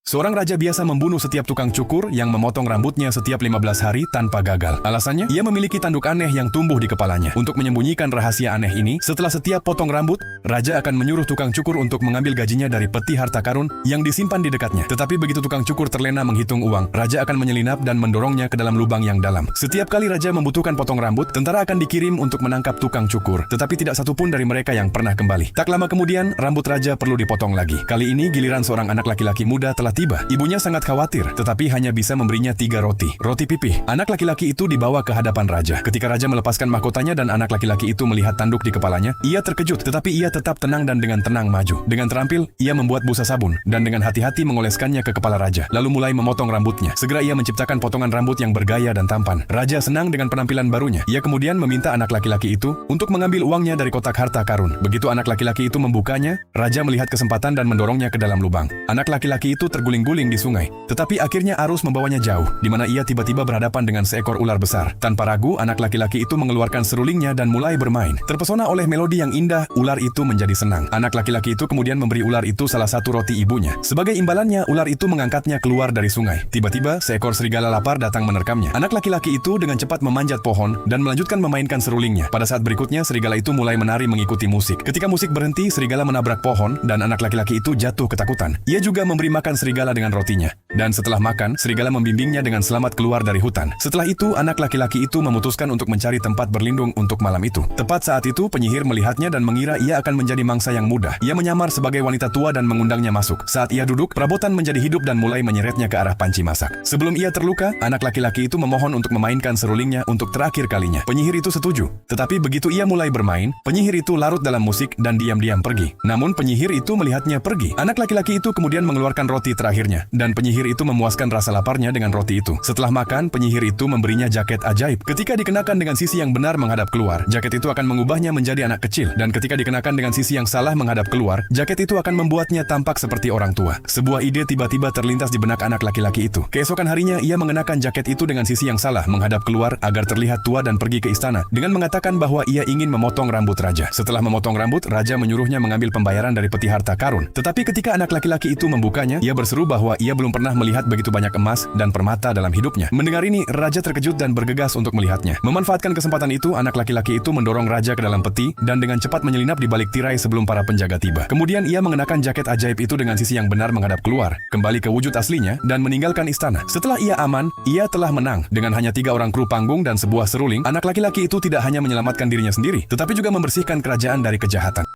Seorang raja biasa membunuh setiap tukang cukur yang memotong rambutnya setiap 15 hari tanpa gagal. Alasannya, ia memiliki tanduk aneh yang tumbuh di kepalanya. Untuk menyembunyikan rahasia aneh ini, setelah setiap potong rambut, raja akan menyuruh tukang cukur untuk mengambil gajinya dari peti harta karun yang disimpan di dekatnya. Tetapi begitu tukang cukur terlena menghitung uang, raja akan menyelinap dan mendorongnya ke dalam lubang yang dalam. Setiap kali raja membutuhkan potong rambut, tentara akan dikirim untuk menangkap tukang cukur. Tetapi tidak satupun dari mereka yang pernah kembali. Tak lama kemudian, rambut raja perlu dipotong lagi. Kali ini giliran seorang anak laki-laki muda telah tiba. Ibunya sangat khawatir, tetapi hanya bisa memberinya 3 roti. Roti pipih. Anak laki-laki itu dibawa ke hadapan raja. Ketika raja melepaskan mahkotanya dan anak laki-laki itu melihat tanduk di kepalanya, ia terkejut, tetapi ia tetap tenang dan dengan tenang maju. Dengan terampil, ia membuat busa sabun, dan dengan hati-hati mengoleskannya ke kepala raja, lalu mulai memotong rambutnya. Segera ia menciptakan potongan rambut yang bergaya dan tampan. Raja senang dengan penampilan barunya. Ia kemudian meminta anak laki-laki itu untuk mengambil uangnya dari kotak harta karun. Begitu anak laki-laki itu membukanya, raja melihat kesempatan dan mendorongnya ke dalam lubang. Anak laki-laki itu terguling-guling di sungai, tetapi akhirnya arus membawanya jauh, di mana ia tiba-tiba berhadapan dengan seekor ular besar. Tanpa ragu, anak laki-laki itu mengeluarkan serulingnya dan mulai bermain. Terpesona oleh melodi yang indah, ular itu menjadi senang. Anak laki-laki itu kemudian memberi ular itu salah satu roti ibunya. Sebagai imbalannya, ular itu mengangkatnya keluar dari sungai. Tiba-tiba, seekor serigala lapar datang menerkamnya. Anak laki-laki itu dengan cepat memanjat pohon dan melanjutkan memainkan serulingnya. Pada saat berikutnya, serigala itu mulai menari mengikuti musik. Ketika musik berhenti, serigala menabrak pohon dan anak laki-laki itu jatuh ketakutan. Ia juga memberi makan serigala dengan rotinya. Dan setelah makan, serigala membimbingnya dengan selamat keluar dari hutan. Setelah itu, anak laki-laki itu memutuskan untuk mencari tempat berlindung untuk malam itu. Tepat saat itu, penyihir melihatnya dan mengira ia akan menjadi mangsa yang mudah. Ia menyamar sebagai wanita tua dan mengundangnya masuk. Saat ia duduk, perabotan menjadi hidup dan mulai menyeretnya ke arah panci masak. Sebelum ia terluka, anak laki-laki itu memohon untuk memainkan serulingnya untuk terakhir kalinya. Penyihir itu setuju. Tetapi begitu ia mulai bermain, penyihir itu larut dalam musik dan diam-diam pergi. Namun penyihir itu melihatnya pergi. Anak laki-laki itu kemudian mengeluarkan roti terakhirnya, dan penyihir itu memuaskan rasa laparnya dengan roti itu. Setelah makan, penyihir itu memberinya jaket ajaib. Ketika dikenakan dengan sisi yang benar menghadap keluar, jaket itu akan mengubahnya menjadi anak kecil. Dan ketika dikenakan dengan sisi yang salah menghadap keluar, jaket itu akan membuatnya tampak seperti orang tua. Sebuah ide tiba-tiba terlintas di benak anak laki-laki itu. Keesokan harinya, ia mengenakan jaket itu dengan sisi yang salah menghadap keluar agar terlihat tua dan pergi ke istana dengan mengatakan bahwa ia ingin memotong rambut raja. Setelah memotong rambut, raja menyuruhnya mengambil pembayaran dari peti harta karun. Tetapi ketika anak laki-laki itu membukanya, ia berseru bahwa ia belum pernah melihat begitu banyak emas dan permata dalam hidupnya. Mendengar ini, raja terkejut dan bergegas untuk melihatnya. Memanfaatkan kesempatan itu, anak laki-laki itu mendorong raja ke dalam peti dan dengan cepat menyelinap di balik tirai sebelum para penjaga tiba. Kemudian ia mengenakan jaket ajaib itu dengan sisi yang benar menghadap keluar, kembali ke wujud aslinya dan meninggalkan istana. Setelah ia aman, ia telah menang. Dengan hanya 3 orang kru panggung dan sebuah seruling, anak laki-laki itu tidak hanya menyelamatkan dirinya sendiri, tetapi juga membersihkan kerajaan dari kejahatan.